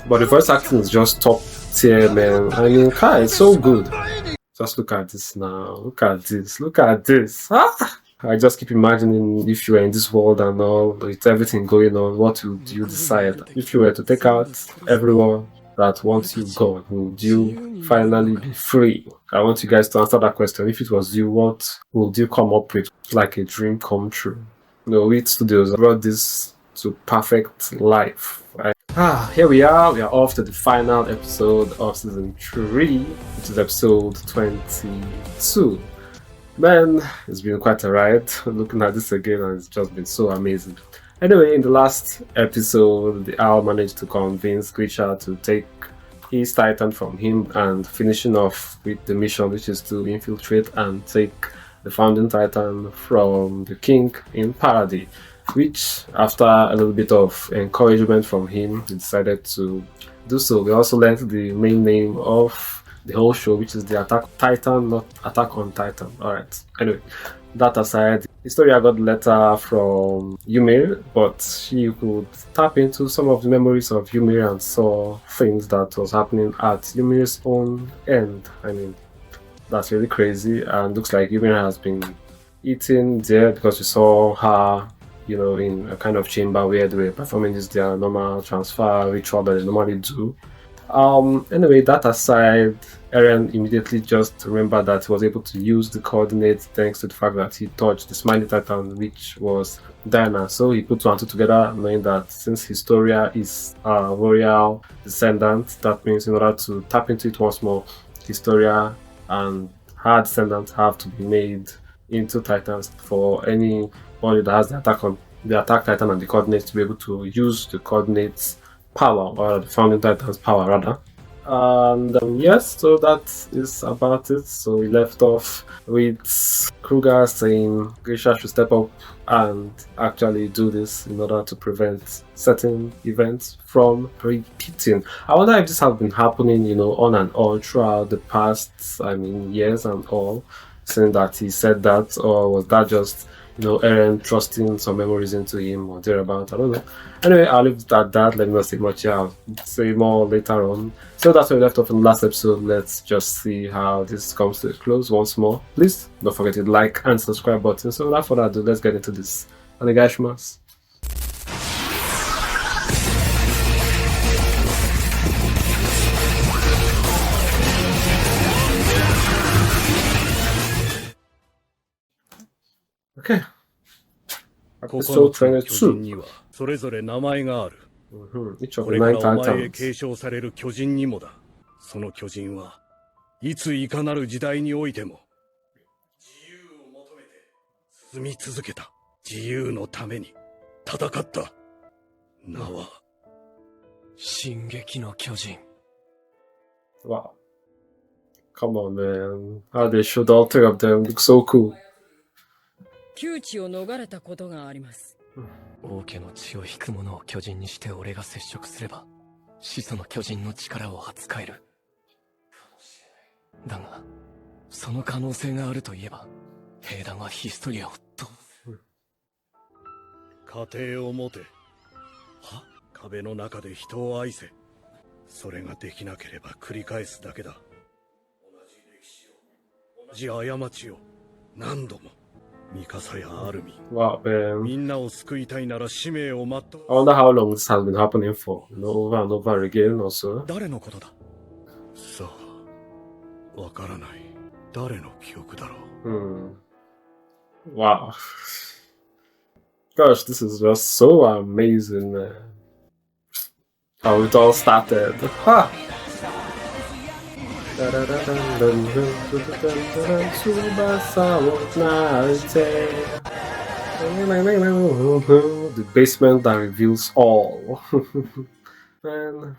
But the voice acting is just top tier, man. I mean, Kai, it's so good. Just look at this now. Look at this. Look at this. Ah! I just keep imagining if you were in this world and all, with everything going on, what would you decide? If you were to take out everyone that wants you gone, would you finally be free? I want you guys to answer that question. If it was you, what would you come up with like a dream come true? Wit Studios brought this to perfect life. Here we are off to the final episode of season 3, which is episode 22. Man, it's been quite a ride looking at this again, and it's just been so amazing. Anyway, in the last episode, the owl managed to convince Grisha to take his titan from him, and finishing off with the mission, which is to infiltrate and take the founding titan from the king in Paradis, which after a little bit of encouragement from him, he decided to do so. We also learned the main name of the whole show, which is the Attack Titan, not Attack on Titan. Alright, anyway, that aside, Historia got the letter from Ymir, but she could tap into some of the memories of Ymir and saw things that was happening at Ymir's own end. I mean, that's really crazy, and looks like Ymir has been eaten there because we saw her, in a kind of chamber where they were performing their normal transfer ritual that they normally do. Anyway, that aside, Eren immediately just remembered that he was able to use the coordinates thanks to the fact that he touched the Smiley Titan, which was Diana. So he put two and two together, knowing that since Historia is a royal descendant, that means in order to tap into it once more, Historia and her descendants have to be made into Titans for anybody that has the attack Titan and the coordinates to be able to use the coordinates power, or the founding Titan's power rather. And yes, so that is about it. So we left off with Kruger saying Grisha should step up and actually do this in order to prevent certain events from repeating. I wonder if this has been happening, on and on throughout the past, years and all, saying that he said that, or was that just Eren trusting some memories into him or thereabout? I don't know. Anyway, I'll leave it at that. Let me not say much here. I'll say more later on. So that's where we left off in the last episode. Let's just see how this comes to a close once more. Please don't forget to like and subscribe button. So without further ado, let's get into this. Onegaishimasu. Okay. Episode 22. それぞれ名前がある。 Each of こ the れか nine らお前へ titans. 継承される巨人にもだ。その巨人はいついかなる時代においても自由を求めて進み続けた。自由のために戦った。名は進撃の巨人。 Wow. Come on, man. How they showed all three of them look so cool. 窮地を逃れたことがあります。王家の血を引く者を巨人にして俺が接触すれば始祖の巨人の力を扱える。だがその可能性があるといえば兵団はヒストリアを家庭を持て。は？壁の中で人を愛せ。それができなければ繰り返すだけだ。同じ歴史を、同じ過ちを何度も。ミカサやアルミ。 Wow, man. みんなを救いたいなら使命を全う。 I wonder how long this has been happening for. Over and over again also. 誰のことだ？さあ、わからない。誰の記憶だろう。 Wow. Gosh, this is just so amazing, man. How it all started. Ha! The basement that reveals all. And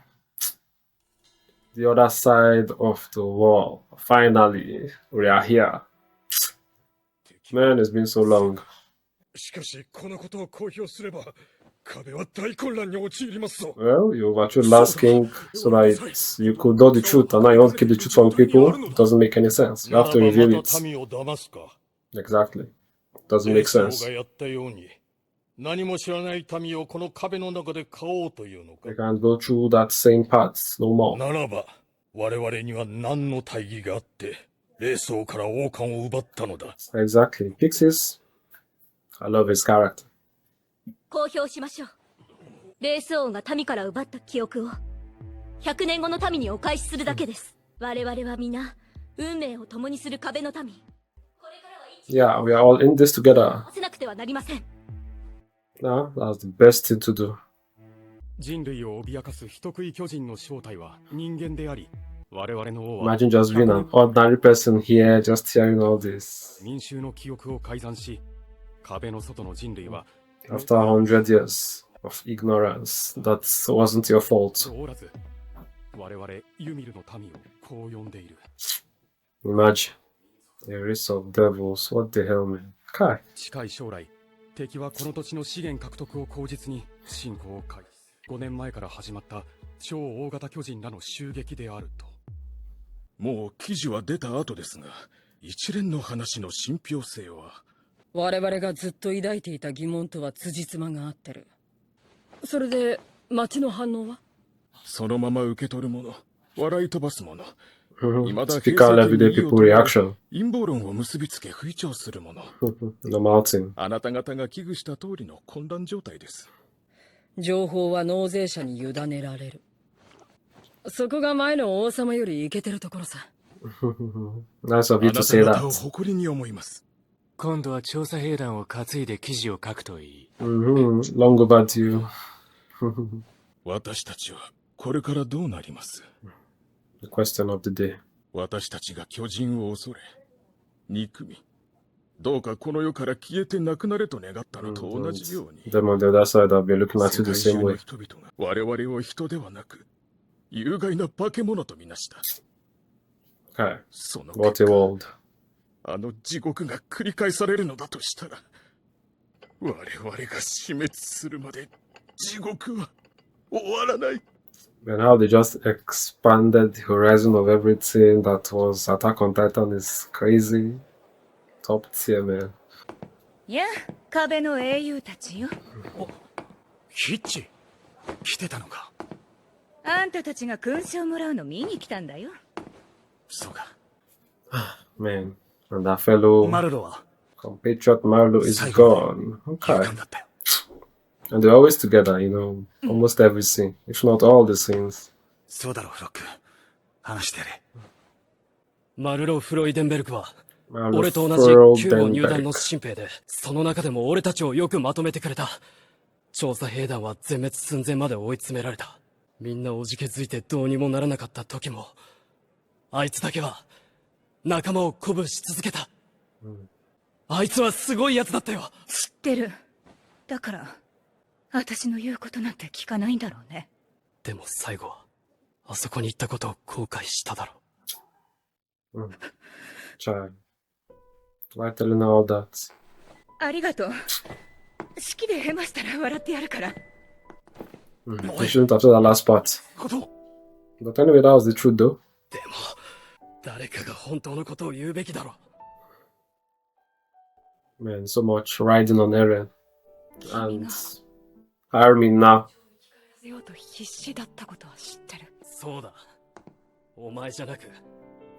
the other side of the wall. Finally, we are here. Man, it's been so long. しかし、このことを公表すれば、壁は大混乱に陥りますぞ。 Well, you overthrew last king so that you could know the truth, and now you want to keep the truth from people? It doesn't make any sense. You have to reveal it. Exactly. Doesn't make sense. 何も知らない民をこの壁の中で飼おうというのか。 They can't go through that same path no more. ならば、我々には何の大義があって、霊槍から王冠を奪ったのだ。 Exactly. Pixies. I love his character. 公表しましょう。レース王が民から奪った記憶を100年後の民にお返しするだけです。我々は皆運命を共にする壁の民。これからは一 Yeah, we are all in this together. せなくてはなりません。 Nah, that's the best thing to do. 人類を脅かす人食い巨人の正体は人間であり、我々の王は Imagine just being an ordinary person here, just hearing all this. 民衆の記憶を改ざんし、壁の外の人類は After 100 years of ignorance, that wasn't your fault. おらず、我々ユミルの民をこう呼んでいる。 Imagine. A race of devils. What the hell, man? Kai. 近い将来、敵はこの土地の資源獲得を口実に侵攻を開始。5年前から始まった超大型巨人らの襲撃であると。もう記事は出た後ですが、一連の話の信憑性は。我々がずっと抱いていた疑問とは辻褄が合ってる。それで町の反応は？そのまま受け取るもの、笑い飛ばすもの。未だ Typical everyday people reaction. 陰謀論を結びつけ吹聴するもの。 Normal thing. あなた方が危惧した通りの混乱状態です。情報は納税者に委ねられる。そこが前の王様よりイケてるところさ。Nice of あ you な to say た方を that. 誇りに思います。今度は調査兵団を担いで記事を書くといい。Long overdue. 私たちはこれからどうなります？ The question of the day. 私たちが巨人を恐れ、憎み、どうかこの世から消えてなくなれと願ったのと同じように、 Them on the other side will be looking at 世 you the 界中 same の way. 人々が我々を人ではなく、有害な化け物とみなした。 Kai. その What 結 a 果、 world. あの地獄が繰り返されるのだとしたら、我々が死滅するまで地獄は終わらない。 And how they just expanded the horizon of everything that was Attack on Titan is crazy. Top tier, man. やあ、壁の英雄たちよ。ヒッチ、来てたのか。あんたたちが勲章もらうの見に来たんだよ。そうか。 Man. And that fellow マルロは compatriot Marlo is 最後 gone. 勇 Okay. 敢だったよ。 And they're always together, you know, almost every scene, if not all the scenes. そうだろう、フロック。話してやれ。マルロ・フロイデンベルクは、 Marlo 俺と同じ旧母入 Frodenberg. 団の新兵で、その中でも俺たちをよくまとめてくれた。調査兵団は全滅寸前まで追い詰められた。みんなおじけづいてどうにもならなかった時も、あいつだけは、仲間を鼓舞し続けた。あいつはすごい奴だったよ。知ってる。だから、私の言うことなんて聞かないんだろうね。でも最後は、あそこに行ったことを後悔しただろう。 Child. Why telling her all that? ありがとう。式でヘマしたら笑ってやるから。 You shouldn't have said that last part. こと。 But anyway, that was the truth though. でも、誰かが本当のことを言うべきだろう。 Man, so much riding on Eren. And Armin now. ようと必死だったことは知ってる。そうだ。お前じゃなく、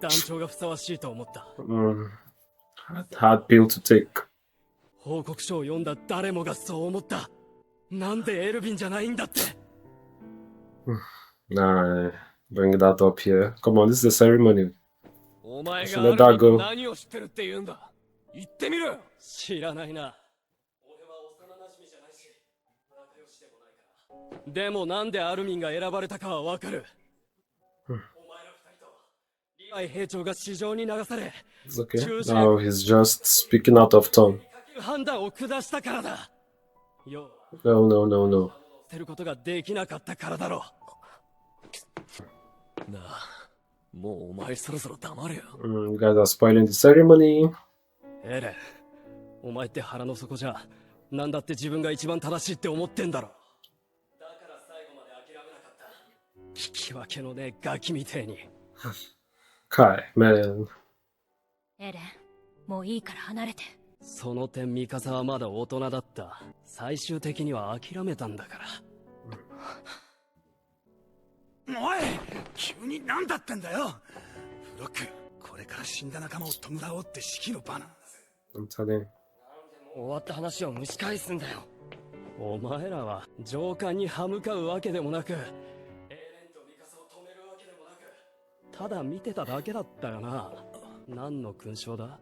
団長がふさわしいと思った。Hard pill to take. 報告書を読んだ誰もがそう思った。なんでエルヴィンじゃないんだって。Nah, bring that up here. Come on, this is a ceremony. お前 Let がエル that ヴィン go. の何を知ってるって言うんだ。言ってみろよ。知らないな。俺は幼馴染じゃないし、仲良しでもないから。でもなんでアルミンが選ばれたかはわかる。お前ら二人とリヴァイ兵長が市場に流され、 It's okay. Now he's just speaking out of turn. 判断を下したからだ。要は No, no, no, no. 捨てることができなかったからだろう。なあ、もうお前そろそろ黙れよ。You guys are spoiling the ceremony. エレン、お前って腹の底じゃ、なんだって自分が一番正しいって思ってんだろ。だから最後まで諦めなかった。聞き分けのねえガキみてえに。Kai, man. エレン、もういいから離れて。その点ミカサはまだ大人だった。最終的には諦めたんだから。おい、急に何だってんだよ。フロック、これから死んだ仲間を弔おうって式の場なんだぜ。I'm telling you. 終わった話を蒸し返すんだよ。お前らは上官に歯向かうわけでもなく、エレンとミカサを止めるわけでもなく、ただ見てただけだったよな。何の勲章だ？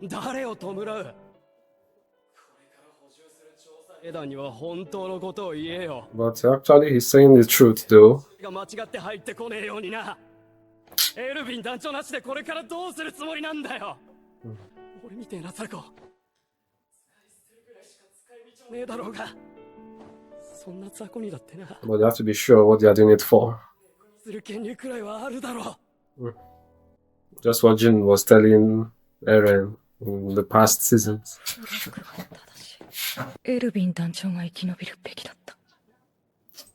誰を弔う？これから補充する調査兵団には本当のことを言えよ。 But actually, he's saying the truth, though. が間違って入ってこねえようにな。エルヴィン団長なしでこれからどうするつもりなんだよ。俺みてえな雑魚、使い捨てるぐらいしか使い道はねえだろうが、そんな雑魚にだってな。 But you have to be sure what they are doing it for. する権利くらいはあるだろう。 Just what Jin was telling Eren in the past seasons. エルヴィン団長が生き延びるべきだった。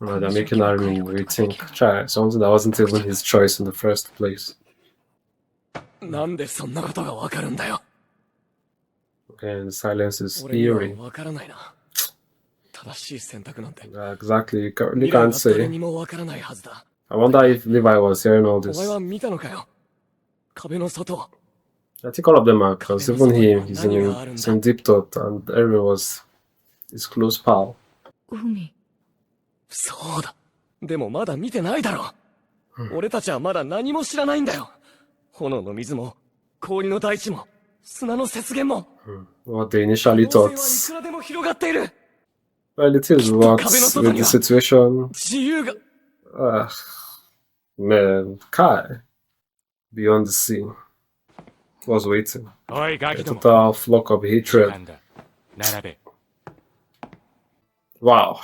They're making Armin rethink. Try something that wasn't even his choice in the first place. なんでそんなことがわかるんだよ。 And silence is 俺には eerie. わからないな。正しい選択なんて Exactly. You 未来 can't は誰 say. にもわからないはずだ。 I wonder if Levi was hearing all お this. 前は見たのかよ、壁の外。 I think all of them are, because even he's in deep thought, and Eren was his close pal. 海。そうだ。でもまだ見てないだろ。俺たちはまだ何も知らないんだよ。炎の水も、氷の大地も、砂の雪原も。What they initially 可能 thought. 性はいくらでも広がっている。 Well, it is what with the situation. 自由が。 Man, Kai, beyond the sea, was waiting. おいガ A キども total flock of な hatred. んだ並べ Wow.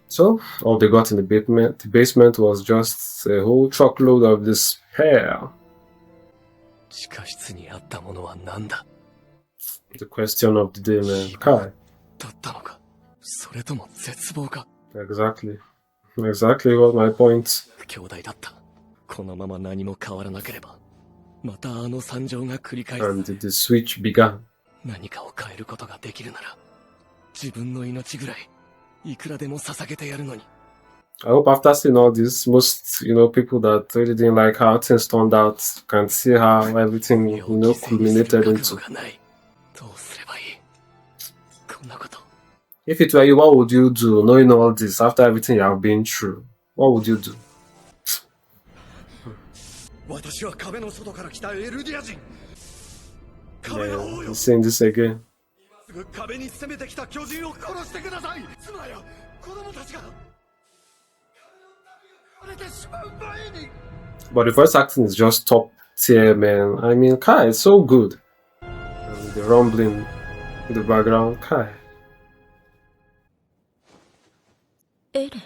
So, all they got in the basement was just a whole truckload of despair. 地下室にあったものは何だ。 The question of the day, man. Kai. だったのか、それとも絶望か。 Exactly. Exactly what my point. 兄弟だった。このまま何も変わらなければ、またあの惨状が繰り返す。 And the switch began. 何かを変えることができるなら、自分の命ぐらい、いくらでも捧げてやるのに。 I hope after seeing all this, most, people that really didn't like how things turned out can see how everything, culminated into. がない。どうすればいい。こんなこと。 If it were you, what would you do knowing all this after everything you have been through? What would you do? 私は壁の外から来たエルディア人。 Yeah, he's saying this again. すぐ壁に攻めてきた巨人を殺してください。妻や子供たちが。 But the voice acting is just top tier, man. I mean, Kai is so good. And the rumbling in the background, Kai. エレン。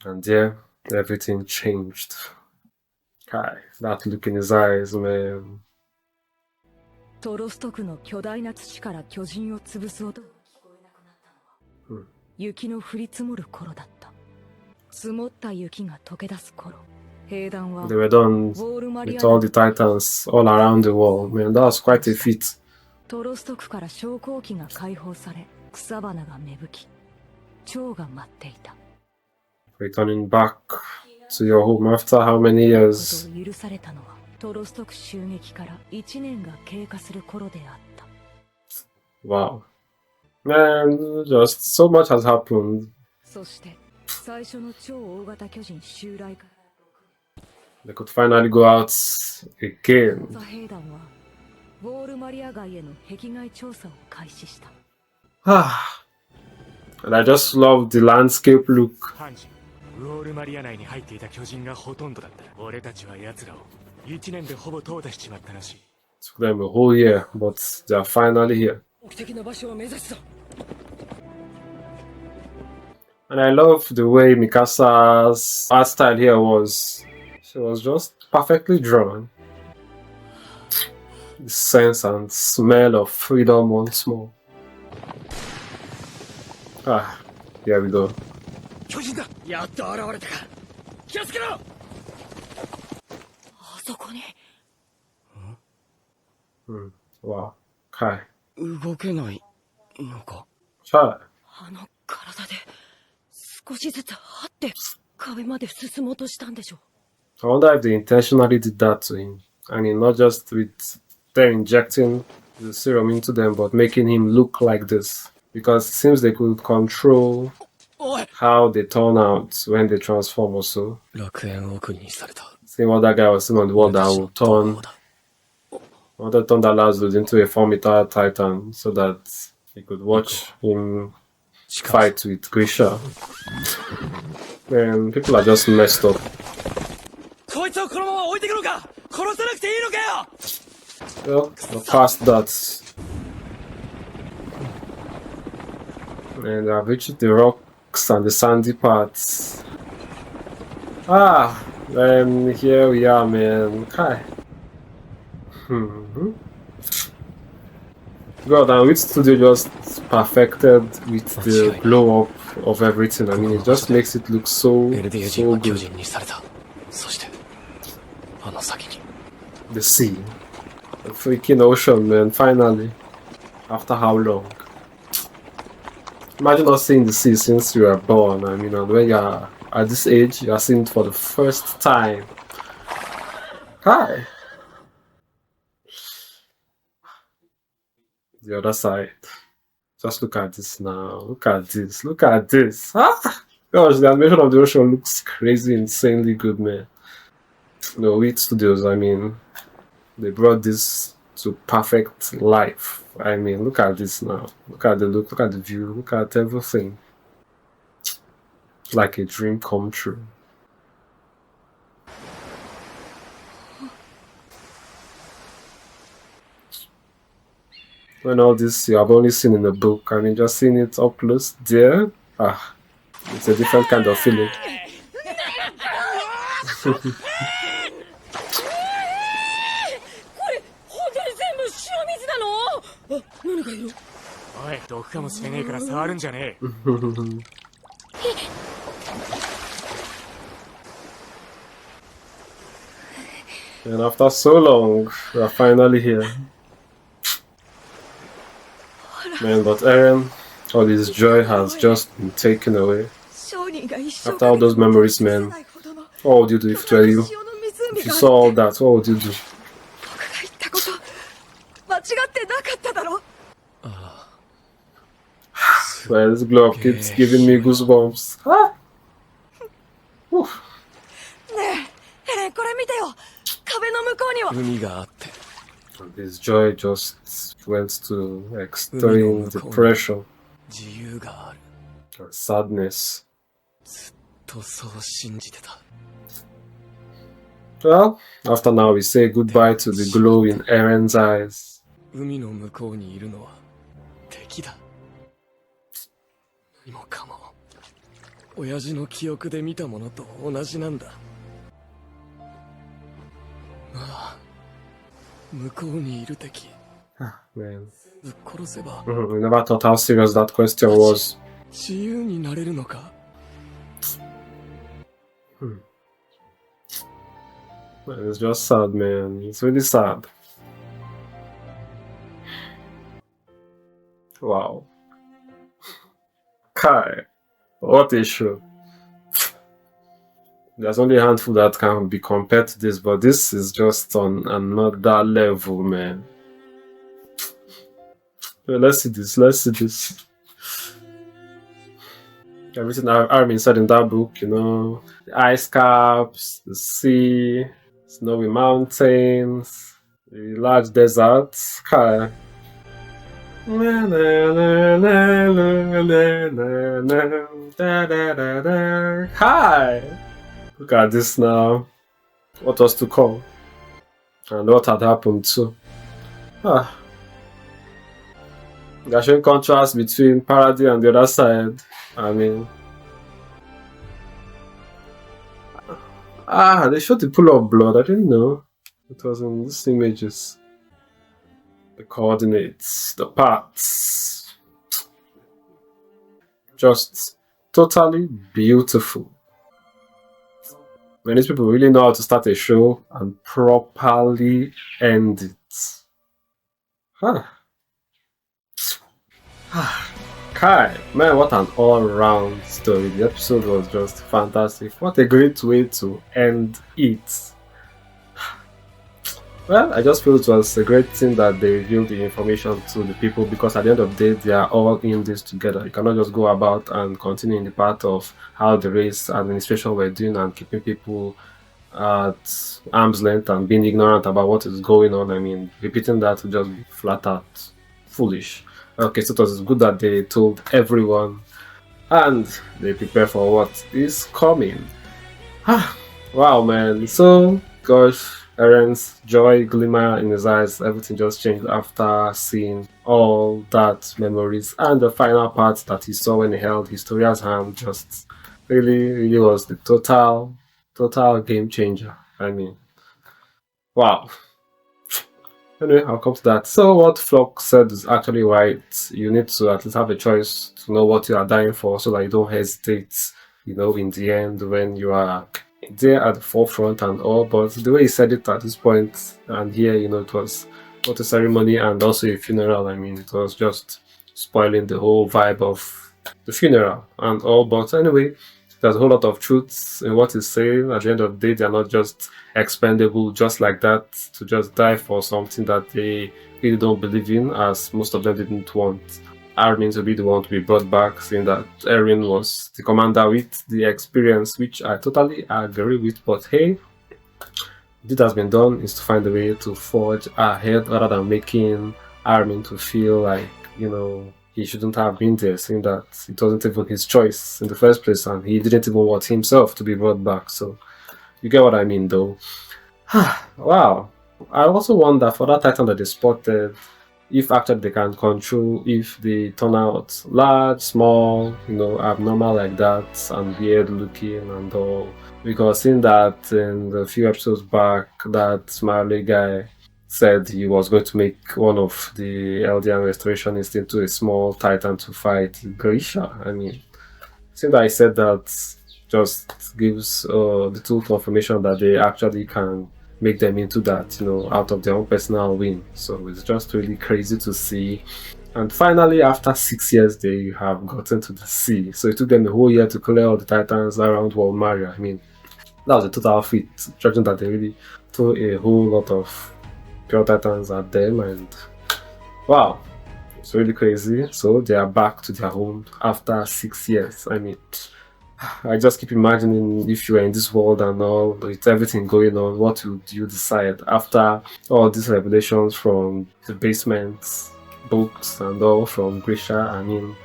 And yeah, everything changed. Kai, that look in his eyes, man. トロスト区の巨大な土から巨人を潰す音が聞こえなくなったのは、雪の降り積もる頃だった。積もった雪が溶け出す頃、兵団は They were done with all the titans all around the world, man. That was quite a feat. トロスト区から昇降機が解放され、草花が芽吹き、蝶が舞っていた。Returning back to your home after how many years? 許されたのはトロスト区襲撃から1年が経過する頃であった。Wow. Man, just so much has happened. そして最初の超大型巨人襲来から They could finally go out again. ザ兵団はウォールマリア街への壁外調査を開始した。And I just love the landscape look. ハンジウォールマリア内に入っていた巨人がほとんどだった。俺たちは奴らを1年でほぼ淘汰しちまったらしい。 Took them a whole year, but they are finally here. 目的の場所を目指すぞ。 And I love the way Mikasa's art style here was. She was just perfectly drawn. The sense and smell of freedom once more. Here we go. 巨人だ。やっと現れたか。気をつけろ。あそこに Wow. Kai. 動けないのか。 Kai. あの体で少しずつ張って壁まで進もうとしたんでしょう。 I wonder if they intentionally did that to him. I mean, not just with them injecting the serum into them, but making him look like this. Because it seems they could control how they turn out when they transform also. 楽園送りにされた。 Seeing what that guy was saying on the wall that will turn, wanted to turn that last dude into a formidable titan so that he could watch him fight with Grisha. Man, people are just messed up. こいつをこのまま置いてくのか。殺さなくていいのかよ。 Well, we're past that. And I've reached the rocks and the sandy parts. Then here we are, man. Kai. God, and which studio just perfected with the blow up of everything. I mean, it just makes it look so, エルディア人 so は巨 good. 人にされた。そしてあの先に The sea. The freaking ocean, man. Finally. After how long? Imagine not seeing the sea since you were born. I mean, and when you're at this age, you're seeing it for the first time. Hi. The other side. Just look at this now. Look at this. Look at this. Gosh, the animation of the ocean looks crazy, insanely good, man. No, Wheat Studios, I mean, they brought this to perfect life. I mean, look at this now. Look at the look, look at the view, look at everything. It's like a dream come true. When all this you have only seen in the book, I mean, just seeing it up close there, it's a different kind of feeling. おい、毒かもしれねえから触るんじゃねえ。 And after so long, we are finally here. Man, but Eren, all his joy has just been taken away. After all those memories, man, what would you do if it were you? If you saw all that, what would you do? Well, this glow up keeps giving me goosebumps. Whew. エレン、これ見てよ。壁の向こうには。海があって And his joy just went to extreme depression 自由がある or sadness. とそう信じてた。 Well, after now we say goodbye to the glow in Eren's eyes. 海の向こうにいるのは敵だ。何もかも親父の記憶で見たものと同じなんだ。ああ、向こうにいる敵 Man. ぶっ殺せば We never thought how serious that question was. 自由になれるのか。 Man, it's just sad, man. It's really sad. Wow. Kai, what a show. There's only a handful that can be compared to this, but this is just on another level, man. Well, let's see this, let's see this. Everything Armin said in that book, you know, the ice caps, the sea, snowy mountains, the large deserts. Kai. Hi! Look at this now. What was to come? And what had happened too. There's showing contrast between Paradis and the other side. I mean... they showed the pool of blood. I didn't know. It was in these images. The coordinates, the parts. Just totally beautiful. When these people really know how to start a show and properly end it. Huh. Kai, man, what an all-round story. The episode was just fantastic. What a great way to end it. Well, I just feel it was a great thing that they revealed the information to the people, because at the end of the day, they are all in this together. You cannot just go about and continue in the path of how the race administration were doing and keeping people at arm's length and being ignorant about what is going on. I mean, repeating that would just be flat out foolish. Okay, so it was good that they told everyone and they prepare for what is coming. Wow, man. So, gosh, Eren's joy glimmer in his eyes, everything just changed after seeing all that memories. And the final part that he saw when he held Historia's hand just really was the total game changer. I mean, wow. Anyway, I'll come to that. So what Flock said is actually right. You need to at least have a choice to know what you are dying for, so that you don't hesitate, in the end when you are there at the forefront and all. But the way he said it at this point and here, it was both a ceremony and also a funeral. I mean, it was just spoiling the whole vibe of the funeral and all. But anyway, there's a whole lot of truths in what he's saying. At the end of the day, they're not just expendable just like that to just die for something that they really don't believe in, as most of them didn't want Armin to be the one to be brought back, saying that Eren was the commander with the experience, which I totally agree with. But hey, what has been done is to find a way to forge ahead rather than making Armin to feel like, he shouldn't have been there, saying that it wasn't even his choice in the first place and he didn't even want himself to be brought back. So you get what I mean, though. Wow. I also wonder for that Titan that they spotted, if actually they can control if they turn out large, small, abnormal like that and weird looking and all. Because seeing that in the few episodes back, that Smiley guy said he was going to make one of the Eldian restorationists into a small Titan to fight Grisha. I mean, seeing that I said that just gives little confirmation that they actually can make them into that, out of their own personal win. So it's just really crazy to see. And finally, after 6 years, they have gotten to the sea. So it took them a whole year to clear all the Titans around Wall Maria. I mean, that was a total feat, judging that they really threw a whole lot of pure Titans at them, and wow, it's really crazy. So they are back to their home after 6 years. I mean, I just keep imagining if you were in this world and all, with everything going on, what would you decide after all these revelations from the basement books and all from Grisha? I mean,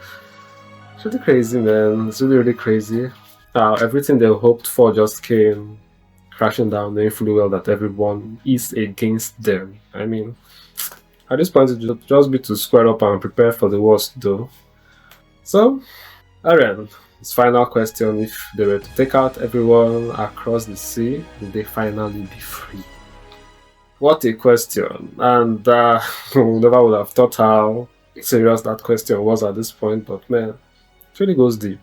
it's really crazy, man. It's really crazy. Everything they hoped for just came crashing down, knowing fully well that everyone is against them. I mean, at this point, it should just be to square up and prepare for the worst, though. So, Eren, his final question: if they were to take out everyone across the sea, would they finally be free? What a question! And never would have thought how serious that question was at this point, but man, it really goes deep.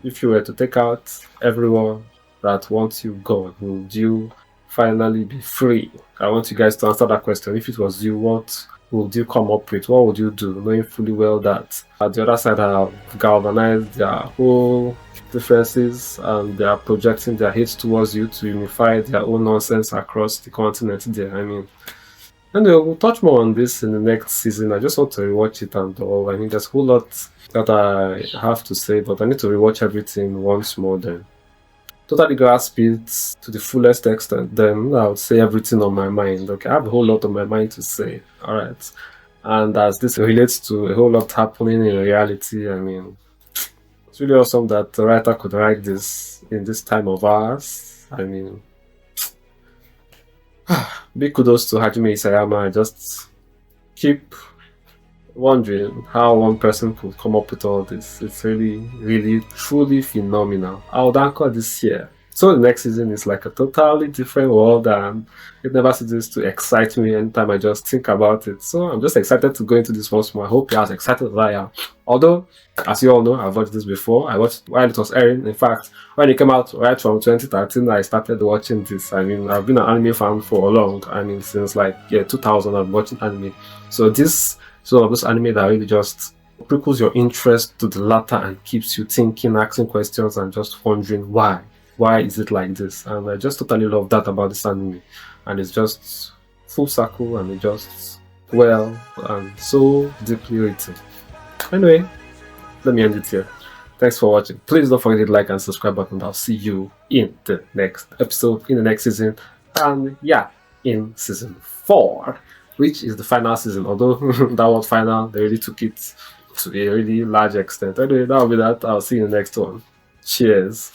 If you were to take out everyone that wants you gone, would you finally be free? I want you guys to answer that question. If it was you, what would you come up with? What would you do, knowing fully well that at the other side have galvanized their whole differences and they are projecting their hate towards you to unify their own nonsense across the continent there? I mean, anyway, we'll touch more on this in the next season. I just want to rewatch it and all. I mean, there's a whole lot that I have to say, but I need to rewatch everything once more then totally grasp it to the fullest extent. Then I would say everything on my mind. Okay, I have a whole lot on my mind to say. Alright. And as this relates to a whole lot happening in reality, I mean, it's really awesome that the writer could write this in this time of ours. I mean, big kudos to Hajime Isayama. I just keep wondering how one person could come up with all this. It's really, truly phenomenal. I would anchor this here. So the next season is like a totally different world, and it never ceases to excite me anytime I just think about it. So I'm just excited to go into this once more. I hope you're as excited as I am. Although, as you all know, I've watched this before. I watched while it was airing. In fact, when it came out right from 2013, I started watching this. I mean, I've been an anime fan for a long. I mean, since like 2000, I've been watching anime. So this is one of those anime that really just prickles your interest to the latter and keeps you thinking, asking questions, and just wondering why. Why is it like this? And I just totally love that about this anime. And it's just full circle, and it just well and so deeply written. Anyway, let me end it here. Thanks for watching. Please don't forget to like and subscribe button. I'll see you in the next episode, in the next season, and yeah, in season 4, which is the final season. Although that was final, they really took it to a really large extent. Anyway, that'll be that. I'll see you in the next one. Cheers.